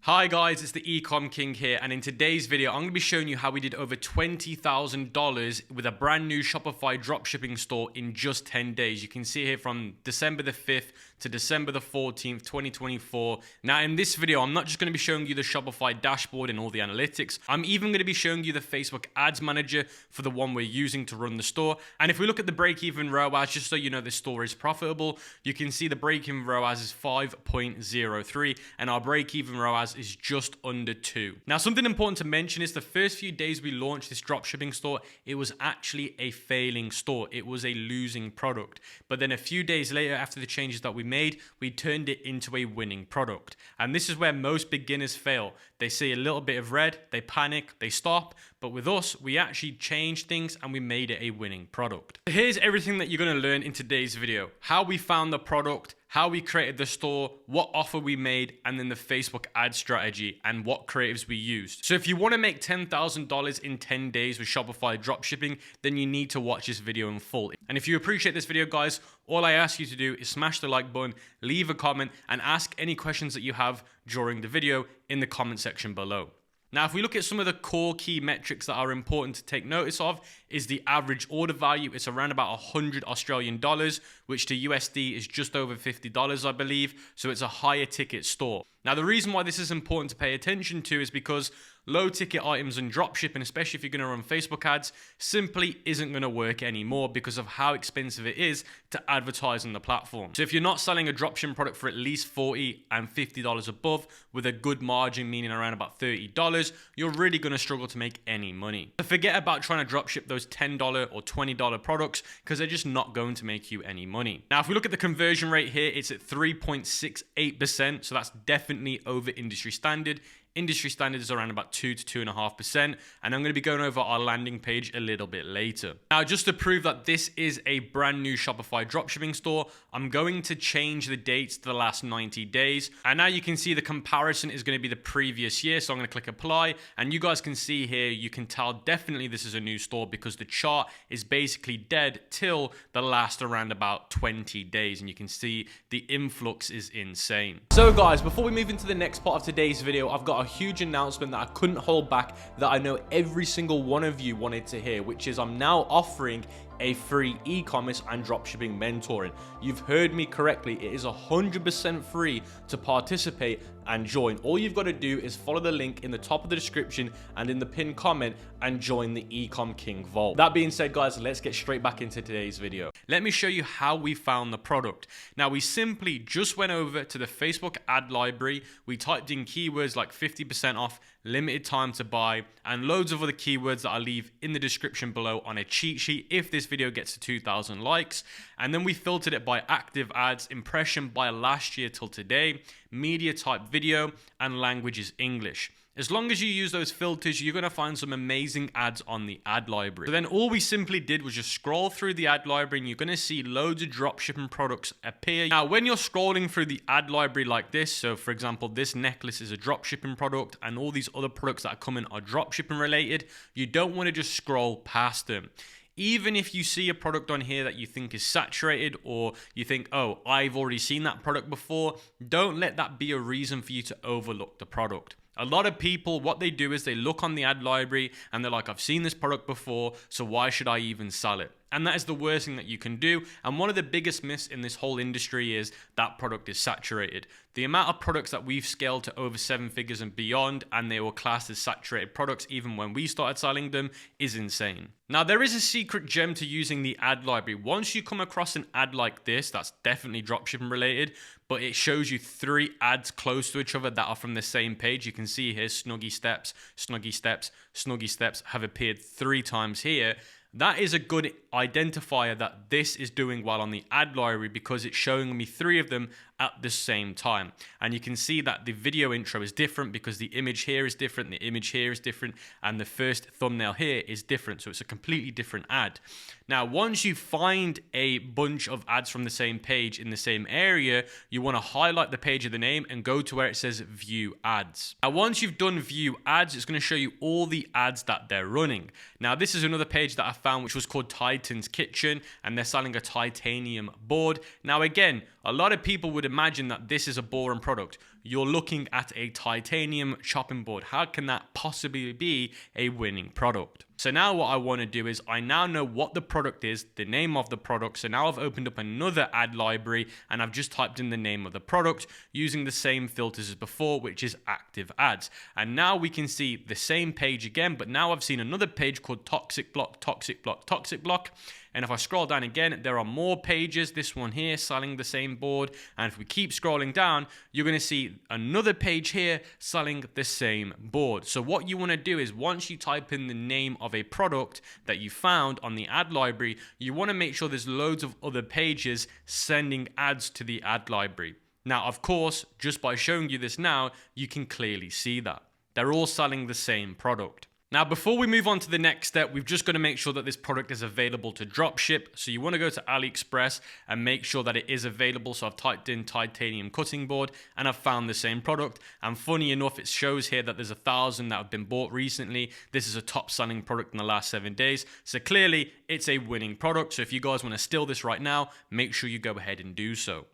Hi guys, it's the ECOM King here, and in today's video, I'm going to be showing you how we did over $20,000 with a brand new Shopify dropshipping store in just 10 days. You can see here from December the 5th to December the 14th, 2024. Now in this video, I'm not just going to be showing you the Shopify dashboard and all the analytics. I'm even going to be showing you the Facebook Ads Manager for the one we're using to run the store. And if we look at the break-even ROAS, just so you know this store is profitable, you can see the break-even ROAS is 5.03 and our break-even ROAS is just under 2. Now, something important to mention is the first few days we launched this dropshipping store, it was actually a failing store. It was a losing product. But then a few days later, after the changes that we made, we turned it into a winning product. And this is where most beginners fail. They see a little bit of red, they panic, they stop. But with us, we actually changed things and we made it a winning product. So here's everything that you're going to learn in today's video. How we found the product, how we created the store, what offer we made, and then the Facebook ad strategy and what creatives we used. So if you want to make $10,000 in 10 days with Shopify dropshipping, then you need to watch this video in full. And if you appreciate this video, guys, all I ask you to do is smash the like button, leave a comment, and ask any questions that you have during the video in the comment section below. Now, if we look at some of the core key metrics that are important to take notice of, is the average order value. It's around about 100 Australian dollars, which to USD is just over $50, I believe. So it's a higher ticket store. Now, the reason why this is important to pay attention to is because low ticket items and dropshipping, especially if you're going to run Facebook ads, simply isn't going to work anymore because of how expensive it is to advertise on the platform. So if you're not selling a dropshipping product for at least $40 and $50 above with a good margin, meaning around about $30, you're really going to struggle to make any money. So forget about trying to dropship those $10 or $20 products because they're just not going to make you any money. Now, if we look at the conversion rate here, it's at 3.68%. So that's definitely over industry standard. Industry standard is around about 2 to 2.5%, and I'm going to be going over our landing page a little bit later. Now, just to prove that this is a brand new Shopify dropshipping store, I'm going to change the dates to the last 90 days. And now you can see the comparison is going to be the previous year. So I'm going to click apply, and you guys can see here, you can tell definitely this is a new store because the chart is basically dead till the last around about 20 days. And you can see the influx is insane. So guys, before we move into the next part of today's video, I've got a huge announcement that I couldn't hold back that I know every single one of you wanted to hear, which is I'm now offering a free e-commerce and dropshipping mentoring. You've heard me correctly. It is 100% free to participate and join. All you've got to do is follow the link in the top of the description and in the pinned comment and join the ECOM King Vault. That being said, guys, let's get straight back into today's video. Let me show you how we found the product. Now, we simply just went over to the Facebook ad library. We typed in keywords like 50% off, limited time to buy, and loads of other keywords that I'll leave in the description below on a cheat sheet if this video gets to 2,000 likes. And then we filtered it by active ads, impression by last year till today, media type video, and language is English. As long as you use those filters, you're going to find some amazing ads on the ad library. So then all we simply did was just scroll through the ad library and you're going to see loads of dropshipping products appear. Now, when you're scrolling through the ad library like this, so for example, this necklace is a dropshipping product and all these other products that are coming are dropshipping related, you don't want to just scroll past them. Even if you see a product on here that you think is saturated or you think, oh, I've already seen that product before, don't let that be a reason for you to overlook the product. A lot of people, what they do is they look on the ad library and they're like, I've seen this product before, so why should I even sell it? And that is the worst thing that you can do. And one of the biggest myths in this whole industry is that product is saturated. The amount of products that we've scaled to over 7 figures and beyond, and they were classed as saturated products even when we started selling them, is insane. Now, there is a secret gem to using the ad library. Once you come across an ad like this, that's definitely dropshipping related, but it shows you 3 ads close to each other that are from the same page. You can see here, Snuggie Steps, Snuggie Steps, Snuggie Steps have appeared 3 times here. That is a good identifier that this is doing well on the ad library because it's showing me 3 of them at the same time. And you can see that the video intro is different because the image here is different, the image here is different, and the first thumbnail here is different. So it's a completely different ad. Now, once you find a bunch of ads from the same page in the same area, you want to highlight the page of the name and go to where it says view ads. Now, once you've done view ads, it's going to show you all the ads that they're running. Now, this is another page that I found which was called Titan's Kitchen, and they're selling a titanium board. Now, again, a lot of people would imagine that this is a boring product. you're looking at a titanium chopping board. How can that possibly be a winning product? So now what I want to do is I now know what the product is, the name of the product. So now I've opened up another ad library and I've just typed in the name of the product using the same filters as before, which is active ads. And now we can see the same page again, but now I've seen another page called Toxic Block, Toxic Block, Toxic Block. And if I scroll down again, there are more pages, this one here selling the same board. And if we keep scrolling down, you're going to see another page here selling the same board. So what you want to do is once you type in the name of a product that you found on the ad library, you want to make sure there's loads of other pages sending ads to the ad library. Now, of course, just by showing you this now, you can clearly see that. They're all selling the same product. Now, before we move on to the next step, we've just got to make sure that this product is available to dropship. So you want to go to AliExpress and make sure that it is available. So I've typed in titanium cutting board and I've found the same product. And funny enough, it shows here that there's 1,000 that have been bought recently. This is a top selling product in the last 7 days. So clearly it's a winning product. So if you guys want to steal this right now, make sure you go ahead and do so.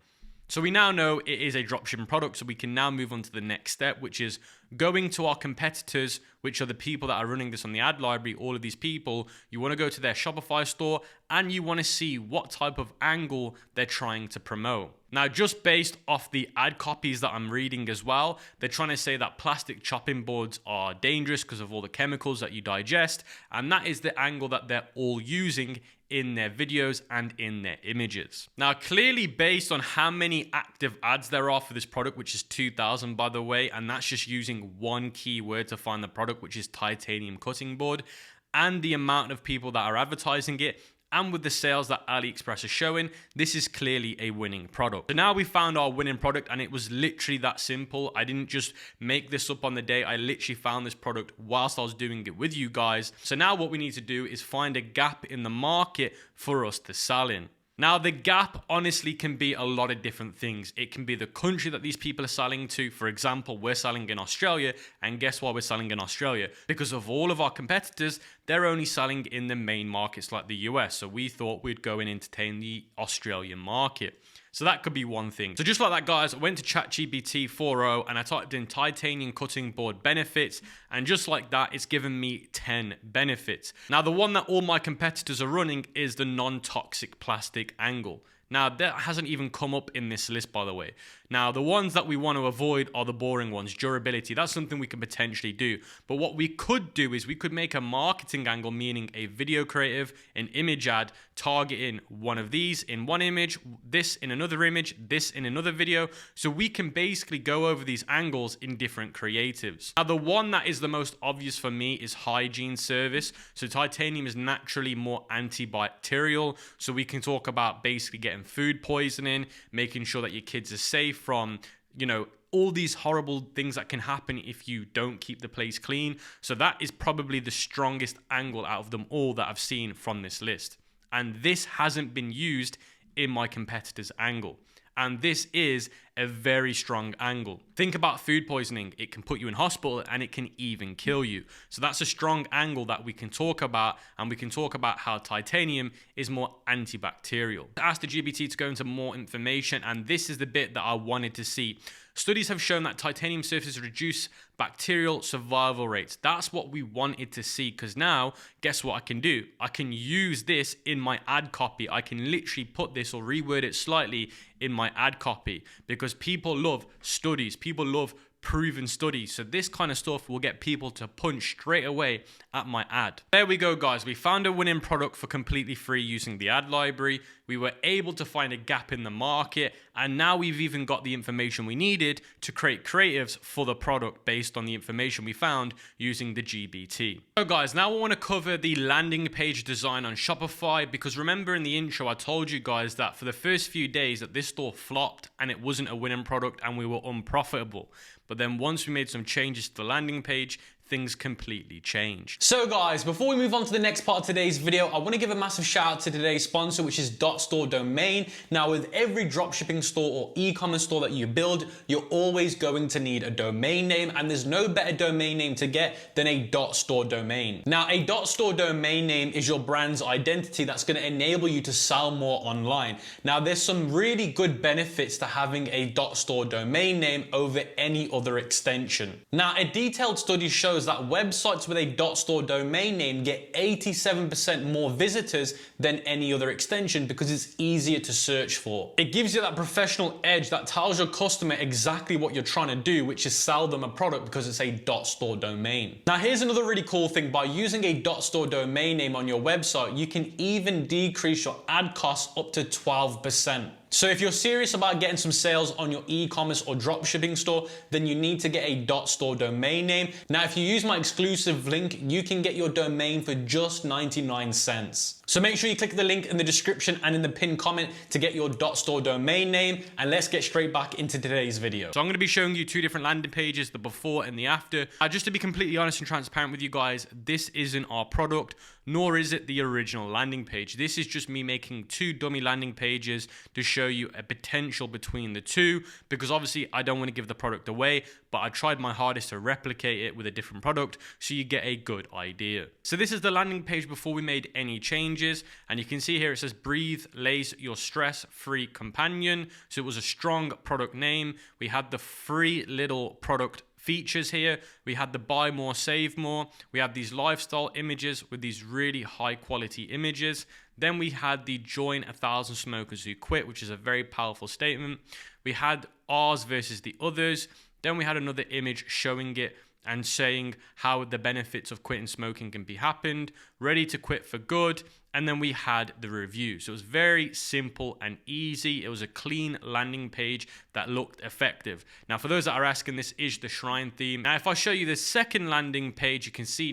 So we now know it is a dropshipping product, so we can now move on to the next step, which is going to our competitors, which are the people that are running this on the ad library, all of these people. You want to go to their Shopify store and you want to see what type of angle they're trying to promote. Now, just based off the ad copies that I'm reading as well, they're trying to say that plastic chopping boards are dangerous because of all the chemicals that you digest, and that is the angle that they're all using in their videos and in their images. Now, clearly based on how many active ads there are for this product, which is 2,000 by the way, and that's just using one keyword to find the product, which is titanium cutting board, and the amount of people that are advertising it, and with the sales that AliExpress is showing, this is clearly a winning product. So now we found our winning product, and it was literally that simple. I didn't just make this up on the day. I literally found this product whilst I was doing it with you guys. So now what we need to do is find a gap in the market for us to sell in. Now, the gap honestly can be a lot of different things. It can be the country that these people are selling to. For example, we're selling in Australia, and guess why we're selling in Australia? Because of all of our competitors, they're only selling in the main markets like the US. So we thought we'd go and entertain the Australian market. So that could be one thing. So just like that, guys, I went to ChatGPT 4.0 and I typed in titanium cutting board benefits. And just like that, it's given me 10 benefits. Now, the one that all my competitors are running is the non-toxic plastic angle. Now, that hasn't even come up in this list, by the way. Now, the ones that we want to avoid are the boring ones. Durability, that's something we can potentially do. But what we could do is we could make a marketing angle, meaning a video creative, an image ad, targeting one of these in one image, this in another image, this in another video. So we can basically go over these angles in different creatives. Now, the one that is the most obvious for me is hygiene service. So titanium is naturally more antibacterial. So we can talk about basically getting food poisoning, making sure that your kids are safe from, all these horrible things that can happen if you don't keep the place clean. So that is probably the strongest angle out of them all that I've seen from this list. And this hasn't been used in my competitor's angle. And this is a very strong angle. Think about food poisoning. It can put you in hospital and it can even kill you. So that's a strong angle that we can talk about, and we can talk about how titanium is more antibacterial. I asked the GPT to go into more information, and this is the bit that I wanted to see. Studies have shown that titanium surfaces reduce bacterial survival rates. That's what we wanted to see, because now, guess what I can do? I can use this in my ad copy. I can literally put this or reword it slightly in my ad copy, because people love studies. People love proven studies. So this kind of stuff will get people to punch straight away at my ad. There we go, guys. We found a winning product for completely free using the ad library. We were able to find a gap in the market, and now we've even got the information we needed to create creatives for the product based on the information we found using the GBT. So guys, now I want to cover the landing page design on Shopify, because remember in the intro I told you guys that for the first few days that this store flopped and it wasn't a winning product and we were unprofitable. But then once we made some changes to the landing page, things completely change. So guys, before we move on to the next part of today's video, I want to give a massive shout out to today's sponsor, which is .store domain. Now, with every dropshipping store or e-commerce store that you build, you're always going to need a domain name, and there's no better domain name to get than a .store domain. Now, a .store domain name is your brand's identity that's going to enable you to sell more online. Now, there's some really good benefits to having a .store domain name over any other extension. Now, a detailed study shows that websites with a .store domain name get 87% more visitors than any other extension because it's easier to search for. It gives you that professional edge that tells your customer exactly what you're trying to do, which is sell them a product because it's a .store domain. Now, here's another really cool thing. By using a .store domain name on your website, you can even decrease your ad costs up to 12%. So if you're serious about getting some sales on your e-commerce or dropshipping store, then you need to get a .store domain name. Now, if you use my exclusive link, you can get your domain for just 99 cents. So make sure you click the link in the description and in the pinned comment to get your .store domain name, and let's get straight back into today's video. So I'm going to be showing you two different landing pages, the before and the after. Just to be completely honest and transparent with you guys, this isn't our product, nor is it the original landing page. This is just me making two dummy landing pages to show you a potential between the two, because obviously I don't want to give the product away, but I tried my hardest to replicate it with a different product so you get a good idea. So this is the landing page before we made any changes, and you can see here it says breathe, lace your stress-free companion. So it was a strong product name. We had the free little product features here. We had the buy more, save more. We had these lifestyle images with these really high quality images. Then we had the join 1,000 smokers who quit, which is a very powerful statement. We had ours versus the others. Then we had another image showing it and saying how the benefits of quitting smoking can be happened, ready to quit for good. And then we had the review. So it was very simple and easy. It was a clean landing page that looked effective. Now, for those that are asking, this is the Shrine theme. Now, if I show you the second landing page, you can see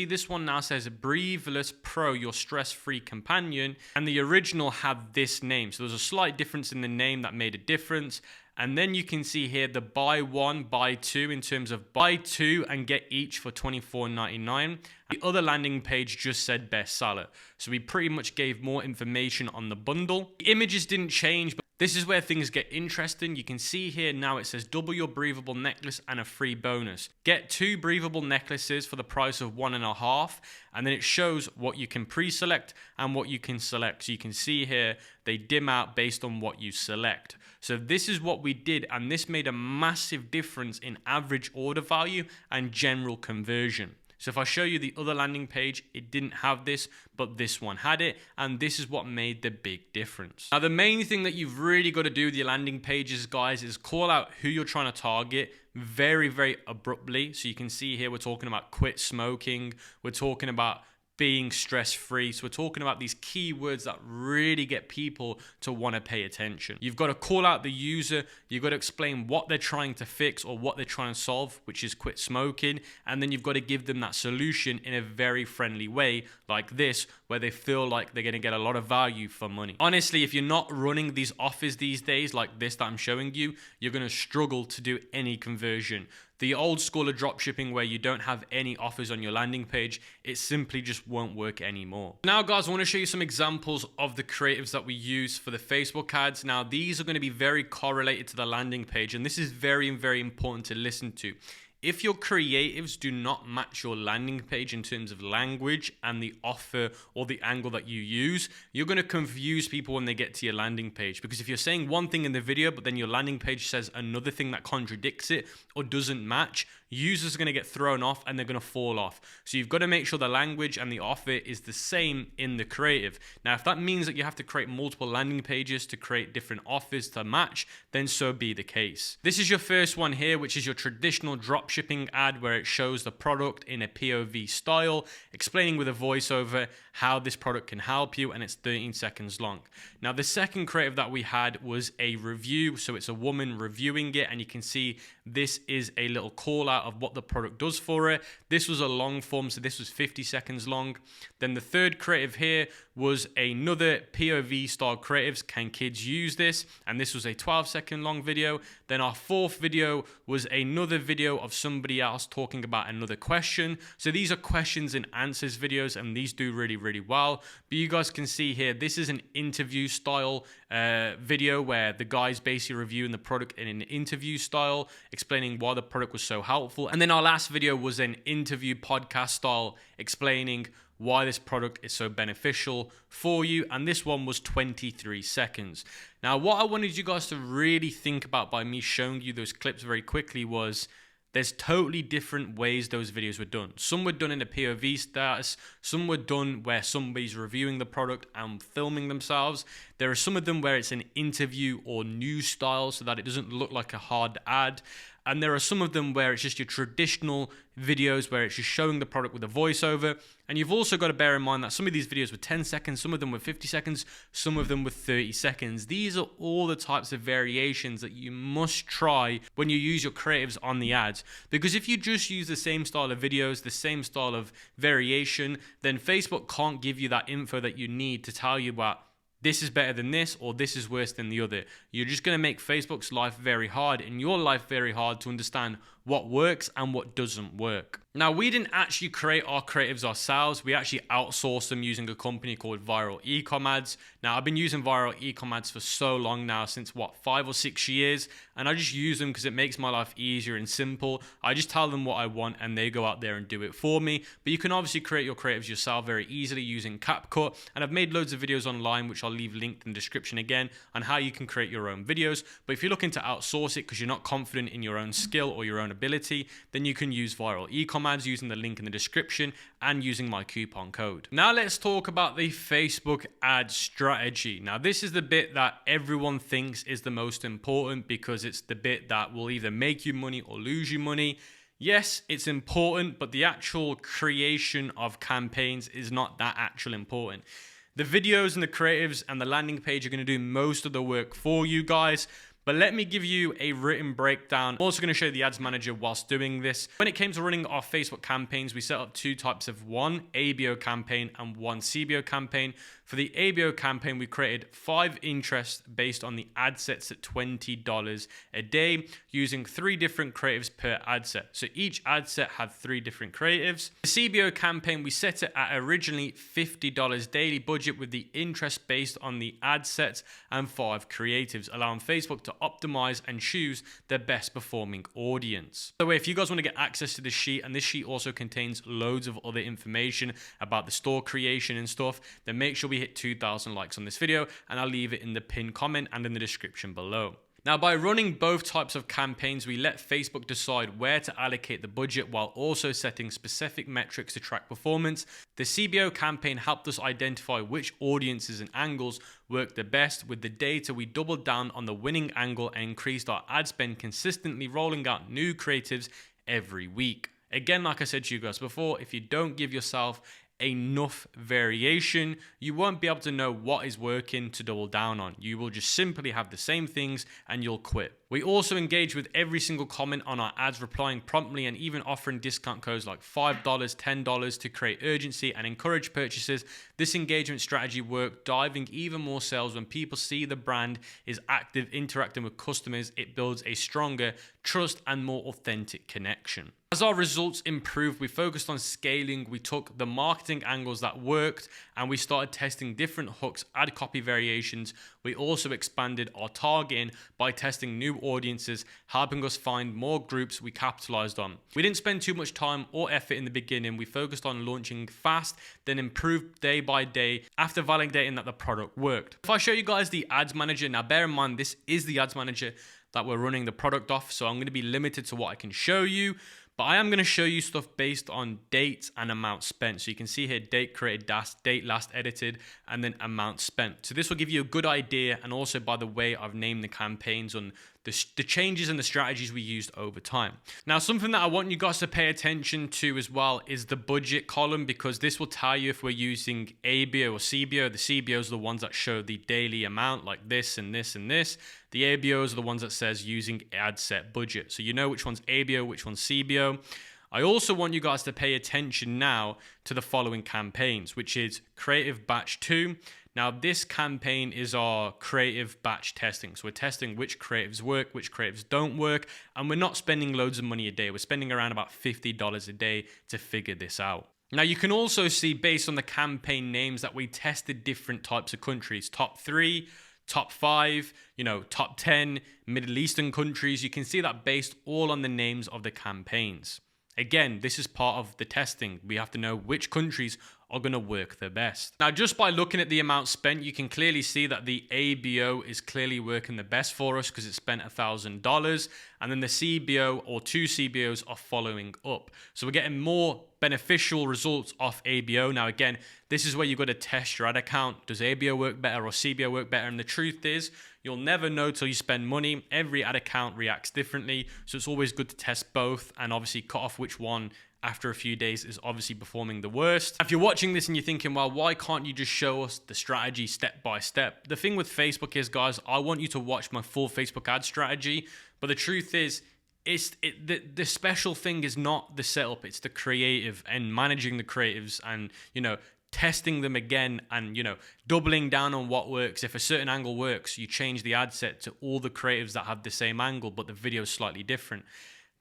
this one now says Breatheless Pro, your stress-free companion. And the original had this name. So there's a slight difference in the name that made a difference. And then you can see here the buy one, buy two, in terms of buy two and get each for $24.99. The other landing page just said bestseller. So we pretty much gave more information on the bundle. The images didn't change, but this is where things get interesting. You can see here now it says double your breathable necklace and a free bonus. Get 2 breathable necklaces for the price of 1.5. And then it shows what you can pre-select and what you can select. So you can see here, they dim out based on what you select. So this is what we did, and this made a massive difference in average order value and general conversion. So if I show you the other landing page, it didn't have this, but this one had it, and this is what made the big difference. Now, the main thing that you've really got to do with your landing pages, guys, is call out who you're trying to target very, very abruptly. So you can see here, we're talking about quit smoking. We're talking about being stress-free. So we're talking about these keywords that really get people to want to pay attention. You've got to call out the user. You've got to explain what they're trying to fix or what they're trying to solve, which is quit smoking. And then you've got to give them that solution in a very friendly way like this, where they feel like they're going to get a lot of value for money. Honestly, if you're not running these offers these days like this that I'm showing you, you're going to struggle to do any conversion. The old school of dropshipping where you don't have any offers on your landing page, it simply just won't work anymore. Now, guys, I want to show you some examples of the creatives that we use for the Facebook ads. Now, these are going to be very correlated to the landing page, and this is very, very important to listen to. If your creatives do not match your landing page in terms of language and the offer or the angle that you use, you're going to confuse people when they get to your landing page. Because if you're saying one thing in the video, but then your landing page says another thing that contradicts it or doesn't match, users are going to get thrown off and they're going to fall off. So you've got to make sure the language and the offer is the same in the creative. Now, if that means that you have to create multiple landing pages to create different offers to match, then so be the case. This is your first one here, which is your traditional dropshipping ad where it shows the product in a POV style, explaining with a voiceover how this product can help you, and it's 13 seconds long. Now, the second creative that we had was a review. So it's a woman reviewing it, and you can see this is a little call out of what the product does for it. This was a long form, so this was 50 seconds long. Then the third creative here was another POV style creatives. Can kids use this? And this was a 12-second long video. Then our fourth video was another video of somebody else talking about another question. So these are questions and answers videos, and these do really, really well. But you guys can see here, this is an interview style video where the guy's basically reviewing the product in an interview style, explaining why the product was so helpful. And then our last video was an interview podcast style, explaining why this product is so beneficial for you, and this one was 23 seconds. Now, what I wanted you guys to really think about by me showing you those clips very quickly was there's totally different ways those videos were done. Some were done in a POV status, some were done where somebody's reviewing the product and filming themselves. There are some of them where it's an interview or news style so that it doesn't look like a hard ad. And there are some of them where it's just your traditional videos where it's just showing the product with a voiceover. And you've also got to bear in mind that some of these videos were 10 seconds, some of them were 50 seconds, some of them were 30 seconds. These are all the types of variations that you must try when you use your creatives on the ads. Because if you just use the same style of videos, the same style of variation, then Facebook can't give you that info that you need to tell you about this is better than this, or this is worse than the other. You're just going to make Facebook's life very hard and your life very hard to understand what works and what doesn't work. Now, we didn't actually create our creatives ourselves. We actually outsourced them using a company called Viral ECOM Ads. Now, I've been using Viral ECOM Ads for so long now, since 5 or 6 years, and I just use them because it makes my life easier and simple. I just tell them what I want and they go out there and do it for me. But you can obviously create your creatives yourself very easily using CapCut, and I've made loads of videos online, which I'll leave linked in the description again, on how you can create your own videos. But if you're looking to outsource it because you're not confident in your own skill or your own ability, then you can use Viral ECOM Ads using the link in the description and using my coupon code. Now let's talk about the Facebook ad strategy. Now this is the bit that everyone thinks is the most important because it's the bit that will either make you money or lose you money. Yes, it's important, but the actual creation of campaigns is not that actually important. The videos and the creatives and the landing page are going to do most of the work for you guys. But let me give you a written breakdown. I'm also going to show you the ads manager whilst doing this. When it came to running our Facebook campaigns, we set up two types of one ABO campaign and one CBO campaign. For the ABO campaign, we created 5 interests based on the ad sets at $20 a day using 3 different creatives per ad set. So each ad set had 3 different creatives. The CBO campaign, we set it at originally $50 daily budget with the interest based on the ad sets and 5 creatives, allowing Facebook to optimize and choose their best performing audience. So if you guys want to get access to this sheet, and this sheet also contains loads of other information about the store creation and stuff, then make sure we hit 2,000 likes on this video, and I'll leave it in the pinned comment and in the description below. Now, by running both types of campaigns, we let Facebook decide where to allocate the budget while also setting specific metrics to track performance. The CBO campaign helped us identify which audiences and angles worked the best. With the data, we doubled down on the winning angle and increased our ad spend, consistently rolling out new creatives every week. Again, like I said to you guys before, if you don't give yourself enough variation, you won't be able to know what is working to double down on. You will just simply have the same things and you'll quit. We also engage with every single comment on our ads, replying promptly and even offering discount codes like $5, $10 to create urgency and encourage purchases. This engagement strategy worked, driving even more sales. When people see the brand is active, interacting with customers, it builds a stronger trust and more authentic connection. As our results improved, we focused on scaling. We took the marketing angles that worked and we started testing different hooks, ad copy variations. We also expanded our targeting by testing new audiences, helping us find more groups we capitalized on. We didn't spend too much time or effort in the beginning. We focused on launching fast, then improved day by day after validating that the product worked. If I show you guys the ads manager, now bear in mind this is the ads manager that we're running the product off, so I'm going to be limited to what I can show you. But I am going to show you stuff based on dates and amount spent. So you can see here, date created, date last edited, and then amount spent. So this will give you a good idea. And also, by the way, I've named the campaigns on the changes and the strategies we used over time. Now, something that I want you guys to pay attention to as well is the budget column, because this will tell you if we're using ABO or CBO. The CBOs are the ones that show the daily amount, like this and this and this. The ABOs are the ones that says using ad set budget. So you know which one's ABO, which one's CBO. I also want you guys to pay attention now to the following campaigns, which is Creative Batch 2. Now, this campaign is our creative batch testing. So we're testing which creatives work, which creatives don't work, and we're not spending loads of money a day. We're spending around about $50 a day to figure this out. Now, you can also see based on the campaign names that we tested different types of countries, top 3, top 5, top 10, Middle Eastern countries. You can see that based all on the names of the campaigns. Again, this is part of the testing. We have to know which countries are going to work the best. Now, just by looking at the amount spent, you can clearly see that the ABO is clearly working the best for us because it spent $1,000. And then the CBO or 2 CBOs are following up. So we're getting more beneficial results off ABO. Now, again, this is where you've got to test your ad account. Does ABO work better or CBO work better? And the truth is, you'll never know till you spend money. Every ad account reacts differently. So it's always good to test both and obviously cut off which one after a few days is obviously performing the worst. If you're watching this and you're thinking, well, why can't you just show us the strategy step by step? The thing with Facebook is, guys, I want you to watch my full Facebook ad strategy. But the truth is, the special thing is not the setup, it's the creative and managing the creatives and, testing them again and, doubling down on what works. If a certain angle works, you change the ad set to all the creatives that have the same angle, but the video is slightly different.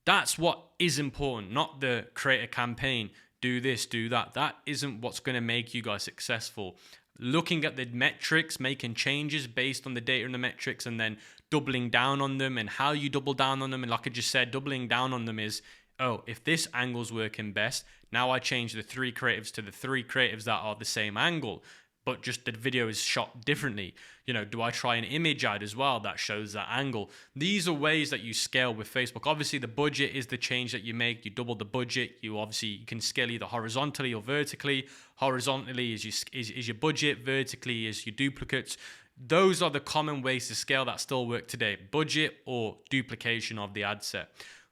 That's what is important, not the create a campaign, do this, do that. That isn't what's going to make you guys successful. Looking at the metrics, making changes based on the data and the metrics, and then doubling down on them and how you double down on them. And like I just said, doubling down on them is, oh, if this angle's working best, now I change the 3 creatives to the 3 creatives that are the same angle, but just the video is shot differently. Do I try an image ad as well that shows that angle? These are ways that you scale with Facebook. Obviously, the budget is the change that you make. You double the budget. You can scale either horizontally or vertically. Horizontally is your budget. Vertically is your duplicates. Those are the common ways to scale that still work today. Budget or duplication of the ad set.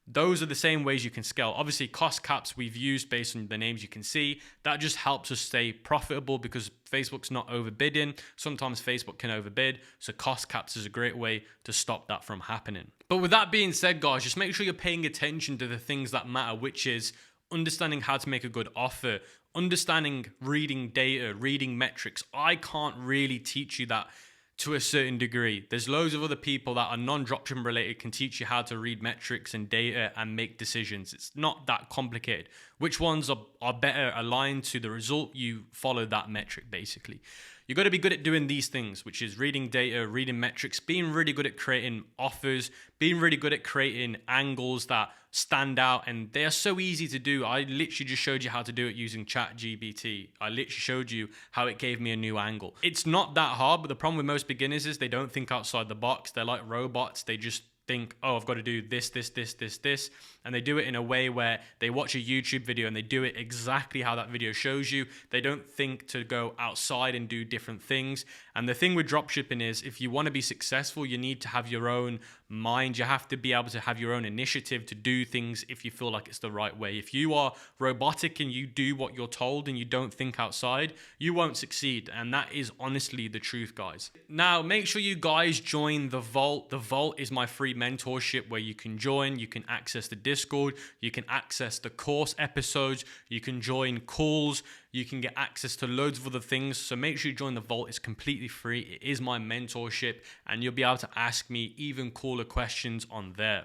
Those are the same ways you can scale. Obviously, cost caps we've used based on the names you can see. That just helps us stay profitable because Facebook's not overbidding. Sometimes Facebook can overbid. So cost caps is a great way to stop that from happening. But with that being said, guys, just make sure you're paying attention to the things that matter, which is understanding how to make a good offer, understanding reading data, reading metrics. I can't really teach you that to a certain degree. There's loads of other people that are non-dropshipping related can teach you how to read metrics and data and make decisions. It's not that complicated. Which ones are better aligned to the result, you follow that metric basically. You got to be good at doing these things, which is reading data, reading metrics, being really good at creating offers, being really good at creating angles that stand out, and they are so easy to do. I literally just showed you how to do it using ChatGPT. I literally showed you how it gave me a new angle. It's not that hard, but the problem with most beginners is they don't think outside the box. They're like robots. They just think, oh, I've got to do this, and they do it in a way where they watch a YouTube video and they do it exactly how that video shows you. They don't think to go outside and do different things. And the thing with dropshipping is, if you want to be successful, you need to have your own mind. You have to be able to have your own initiative to do things if you feel like it's the right way. If you are robotic and you do what you're told and you don't think outside, you won't succeed. And that is honestly the truth, guys. Now, make sure you guys join the Vault. The Vault is my free mentorship where you can join, you can access the Discord, you can access the course episodes, you can join calls, you can get access to loads of other things. So make sure you join the Vault. It's completely free. It is my mentorship and you'll be able to ask me even cooler questions on there.